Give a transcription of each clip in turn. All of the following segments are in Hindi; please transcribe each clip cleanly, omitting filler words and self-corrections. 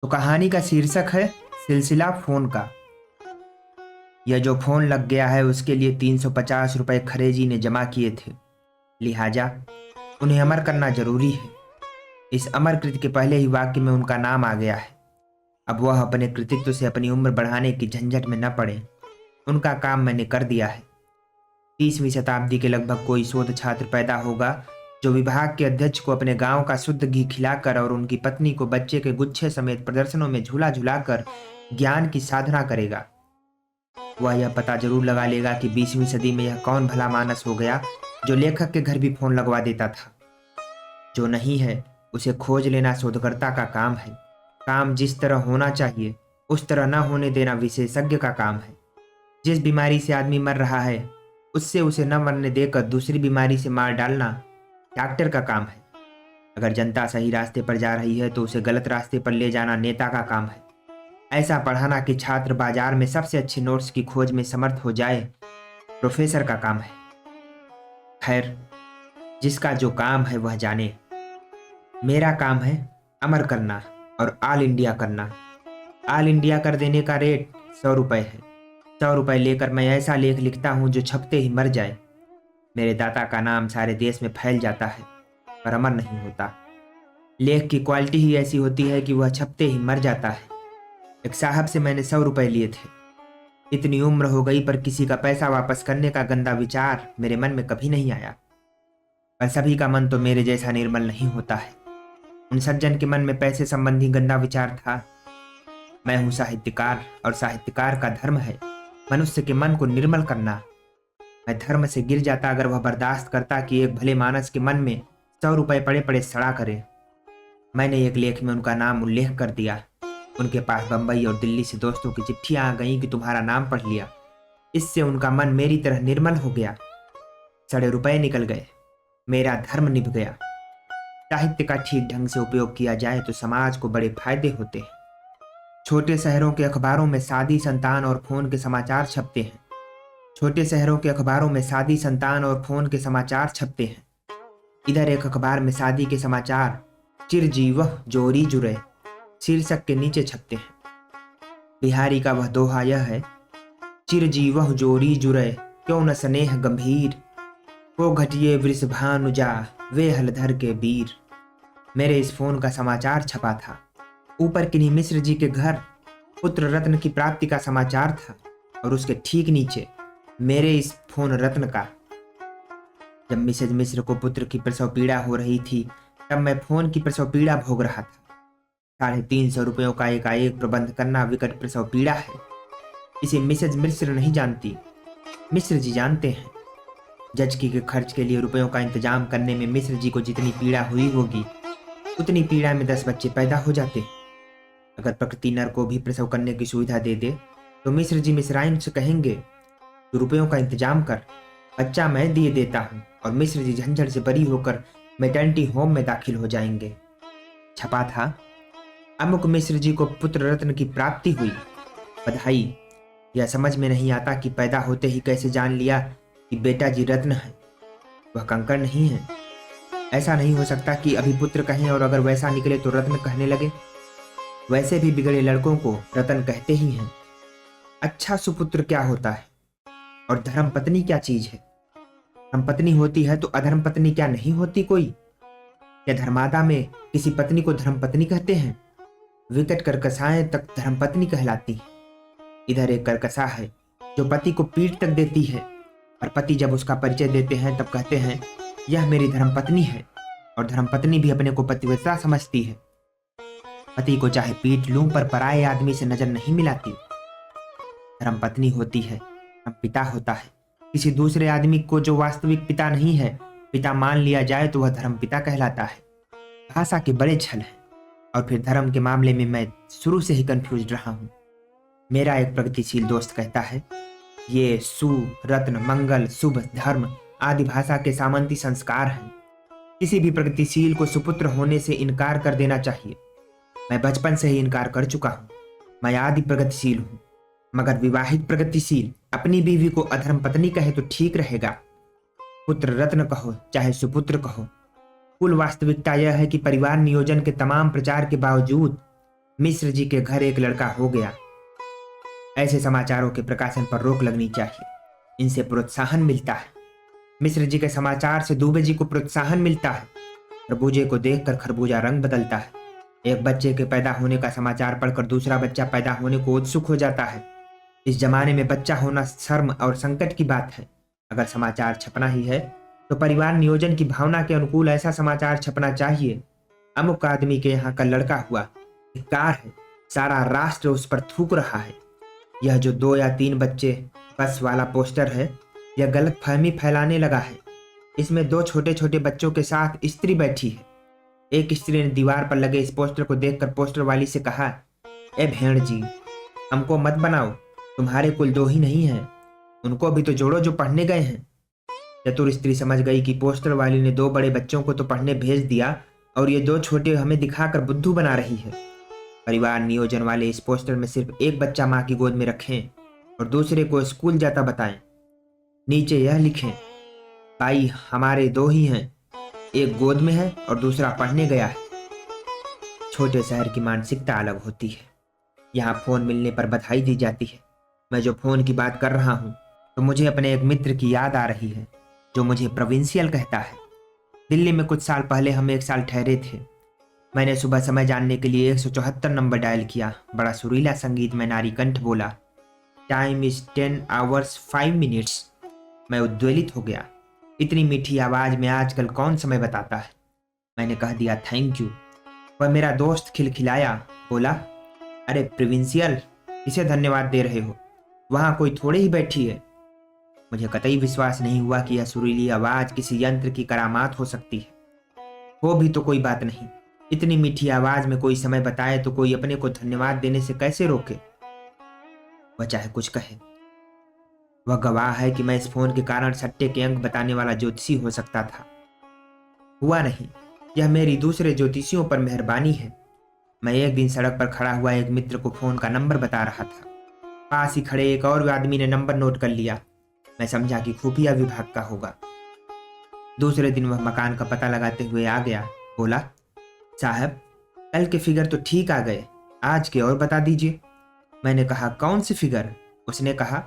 तो कहानी का शीर्षक है सिलसिला फोन का। यह जो फोन लग गया है उसके लिए 350 रुपए खरे जी ने जमा किए थे, लिहाजा उन्हें अमर करना जरूरी है। इस अमर कृत्य के पहले ही वाक्य में उनका नाम आ गया है। अब वह अपने कृतित्व से अपनी उम्र बढ़ाने की झंझट में न पड़े। उनका काम मैंने कर दिया है। 30वीं शताब्दी के लगभग कोई शोध छात्र पैदा होगा जो विभाग के अध्यक्ष को अपने गांव का शुद्ध घी खिलाकर और उनकी पत्नी को बच्चे के गुच्छे समेत प्रदर्शनों में झूला झुलाकर ज्ञान की साधना करेगा। वह यह पता जरूर लगा लेगा कि 20वीं सदी में यह कौन भला मानस हो गया जो लेखक के घर भी फोन लगवा देता था। जो नहीं है उसे खोज लेना शोधकर्ता का काम है। काम जिस तरह होना चाहिए उस तरह न होने देना विशेषज्ञ का काम है। जिस बीमारी से आदमी मर रहा है उससे उसे न मरने देकर दूसरी बीमारी से मार डालना डॉक्टर का काम है। अगर जनता सही रास्ते पर जा रही है तो उसे गलत रास्ते पर ले जाना नेता का काम है। ऐसा पढ़ाना कि छात्र बाजार में सबसे अच्छे नोट्स की खोज में समर्थ हो जाए प्रोफेसर का काम है। खैर, जिसका जो काम है वह जाने। मेरा काम है अमर करना और ऑल इंडिया करना। ऑल इंडिया कर देने का रेट 100 रुपये है। 100 रुपये लेकर मैं ऐसा लेख लिखता हूँ जो छपते ही मर जाए। मेरे दाता का नाम सारे देश में फैल जाता है पर अमर नहीं होता। लेख की क्वालिटी ही ऐसी होती है कि वह छपते ही मर जाता है। एक साहब से मैंने 100 रुपये लिए थे। इतनी उम्र हो गई पर किसी का पैसा वापस करने का गंदा विचार मेरे मन में कभी नहीं आया। पर सभी का मन तो मेरे जैसा निर्मल नहीं होता है। उन सज्जन के मन में पैसे संबंधी गंदा विचार था। मैं हूं साहित्यकार और साहित्यकार का धर्म है मनुष्य के मन को निर्मल करना। मैं धर्म से गिर जाता अगर वह बर्दाश्त करता कि एक भले मानस के मन में 100 रुपये पड़े पड़े सड़ा करे। मैंने एक लेख में उनका नाम उल्लेख कर दिया। उनके पास बंबई और दिल्ली से दोस्तों की चिट्ठियां आ गईं कि तुम्हारा नाम पढ़ लिया। इससे उनका मन मेरी तरह निर्मल हो गया। सड़े रुपए निकल गए। मेरा धर्म निभ गया। साहित्य का ठीक ढंग से उपयोग किया जाए तो समाज को बड़े फायदे होते हैं। छोटे शहरों के अखबारों में शादी, संतान और फोन के समाचार छपते हैं। छोटे शहरों के अखबारों में शादी, संतान और फोन के समाचार छपते हैं। इधर एक अखबार में शादी के समाचार चिरजीवह जोरी जुरे शीर्षक के नीचे छपते हैं। बिहारी का वह दोहा यह है, चिरजीवह जोरी जुरे क्यों न स्नेह गंभीर, को घटिए वृषभानुजा वे हलधर के वीर। मेरे इस फोन का समाचार छपा था। ऊपर किन्हीं मिश्र जी के घर पुत्र रत्न की प्राप्ति का समाचार था और उसके ठीक नीचे मेरे इस फोन रत्न का। जब मिसेज मिश्र को पुत्र की प्रसव पीड़ा हो रही थी तब मैं फोन की प्रसव पीड़ा भोग रहा था। 350 रुपयों का एकाएक प्रबंध करना विकट प्रसव पीड़ा है। इसे मिसेज मिश्र नहीं जानती, मिश्र जी जानते हैं। जचकी के खर्च के लिए रुपयों का इंतजाम करने में मिश्र जी को जितनी पीड़ा हुई होगी उतनी पीड़ा में 10 बच्चे पैदा हो जाते। अगर प्रकृति नर को भी प्रसव करने की सुविधा दे दे तो मिश्र जी मिश्राइन से कहेंगे तो रुपयों का इंतजाम कर, बच्चा मैं दिए देता हूँ, और मिश्र जी झंझट से बरी होकर मैटर्निटी होम में दाखिल हो जाएंगे। छपा था, अमुक मिश्र जी को पुत्र रत्न की प्राप्ति हुई, बधाई। यह समझ में नहीं आता कि पैदा होते ही कैसे जान लिया कि बेटा जी रत्न है, वह कंकड़ नहीं है। ऐसा नहीं हो सकता कि अभी पुत्र कहें और अगर वैसा निकले तो रत्न कहने लगे। वैसे भी बिगड़े लड़कों को रतन कहते ही हैं। अच्छा सुपुत्र क्या होता है और धर्म पत्नी क्या चीज है? धर्म पत्नी होती है तो अधर्म पत्नी क्या नहीं होती कोई? क्या धर्मादा में किसी पत्नी को धर्म पत्नी कहते हैं? विकट कर्कशाएं तक धर्म पत्नी कहलाती हैं। इधर एक कर्कशा है जो पति को पीठ तक देती है और पति जब उसका परिचय देते हैं तब कहते हैं यह मेरी धर्म पत्नी है, और धर्म पत्नी भी अपने को पतिव्रता समझती है। पति को चाहे पीट लूं पर पराये आदमी से नजर नहीं मिलाती। धर्म पत्नी होती है, धर्म पिता होता है। किसी दूसरे आदमी को जो वास्तविक पिता नहीं है पिता मान लिया जाए तो वह धर्म पिता कहलाता है। भाषा के बड़े छल हैं और फिर धर्म के मामले में मैं शुरू से ही कंफ्यूज रहा हूं। मेरा एक प्रगतिशील दोस्त कहता है ये सु, रत्न, मंगल, शुभ, धर्म आदि भाषा के सामंती संस्कार हैं। किसी भी प्रगतिशील को सुपुत्र होने से इनकार कर देना चाहिए। मैं बचपन से ही इनकार कर चुका हूँ। मैं आदि प्रगतिशील हूँ, मगर विवाहित प्रगतिशील अपनी बीवी को अधर्म पत्नी कहे तो ठीक रहेगा। पुत्र रत्न कहो चाहे सुपुत्र कहो, कुल वास्तविकता यह है कि परिवार नियोजन के तमाम प्रचार के बावजूद मिश्र जी के घर एक लड़का हो गया। ऐसे समाचारों के प्रकाशन पर रोक लगनी चाहिए, इनसे प्रोत्साहन मिलता है। मिश्र जी के समाचार से दुबे जी को प्रोत्साहन मिलता है। खरबूजे को देखकर खरबूजा रंग बदलता है। एक बच्चे के पैदा होने का समाचार पढ़कर दूसरा बच्चा पैदा होने को उत्सुक हो जाता है। इस जमाने में बच्चा होना शर्म और संकट की बात है। अगर समाचार छपना ही है तो परिवार नियोजन की भावना के अनुकूल ऐसा समाचार छपना चाहिए। अमुक आदमी के यहाँ का लड़का हुआ, धिक्कार है, सारा राष्ट्र उस पर थूक रहा है। यह जो 2 या 3 बच्चे बस वाला पोस्टर है, यह गलतफहमी फैलाने लगा है। इसमें 2 छोटे छोटे बच्चों के साथ स्त्री बैठी है। एक स्त्री ने दीवार पर लगे इस पोस्टर को देखकर पोस्टर वाली से कहा, ए भेड़ जी, हमको मत बनाओ, तुम्हारे कुल 2 ही नहीं हैं, उनको भी तो जोड़ो जो पढ़ने गए हैं। चतुर स्त्री समझ गई कि पोस्टर वाली ने 2 बड़े बच्चों को तो पढ़ने भेज दिया और ये 2 छोटे हमें दिखाकर बुद्धू बना रही है। परिवार नियोजन वाले इस पोस्टर में सिर्फ एक बच्चा माँ की गोद में रखें और दूसरे को स्कूल जाता बताएं। नीचे यह लिखें, भाई हमारे 2 ही हैं, एक गोद में है और दूसरा पढ़ने गया है। छोटे शहर की मानसिकता अलग होती है। यहाँ फोन मिलने पर बधाई दी जाती है। मैं जो फोन की बात कर रहा हूँ तो मुझे अपने एक मित्र की याद आ रही है जो मुझे प्रोविंशियल कहता है। दिल्ली में कुछ साल पहले हम 1 साल ठहरे थे। मैंने सुबह समय जानने के लिए 174 नंबर डायल किया। बड़ा सुरीला संगीत में नारी कंठ बोला, टाइम इज 10 hours 5 minutes। मैं उद्वेलित हो गया। इतनी मीठी आवाज में आजकल कौन समय बताता है। मैंने कह दिया थैंक यू। वह मेरा दोस्त खिलखिलाया, बोला, अरे प्रोविंशियल, किसे धन्यवाद दे रहे हो, वहां कोई थोड़े ही बैठी है। मुझे कतई विश्वास नहीं हुआ कि यह सुरीली आवाज किसी यंत्र की करामात हो सकती है। हो भी तो कोई बात नहीं, इतनी मीठी आवाज में कोई समय बताए तो कोई अपने को धन्यवाद देने से कैसे रोके। वह चाहे कुछ कहे, वह गवाह है कि मैं इस फोन के कारण सट्टे के अंक बताने वाला ज्योतिषी हो सकता था। हुआ नहीं, यह मेरी दूसरे ज्योतिषियों पर मेहरबानी है। मैं एक दिन सड़क पर खड़ा हुआ एक मित्र को फोन का नंबर बता रहा था। पास ही खड़े एक और आदमी ने नंबर नोट कर लिया। मैं समझा कि खुफिया विभाग का होगा। दूसरे दिन वह मकान का पता लगाते हुए आ गया। बोला, साहब कल के फिगर तो ठीक आ गए, आज के और बता दीजिए। मैंने कहा, कौन से फिगर? उसने कहा,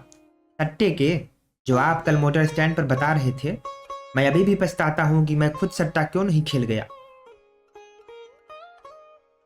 सट्टे के, जो आप कल मोटर स्टैंड पर बता रहे थे। मैं अभी भी पछताता हूं कि मैं खुद सट्टा क्यों नहीं खेल गया।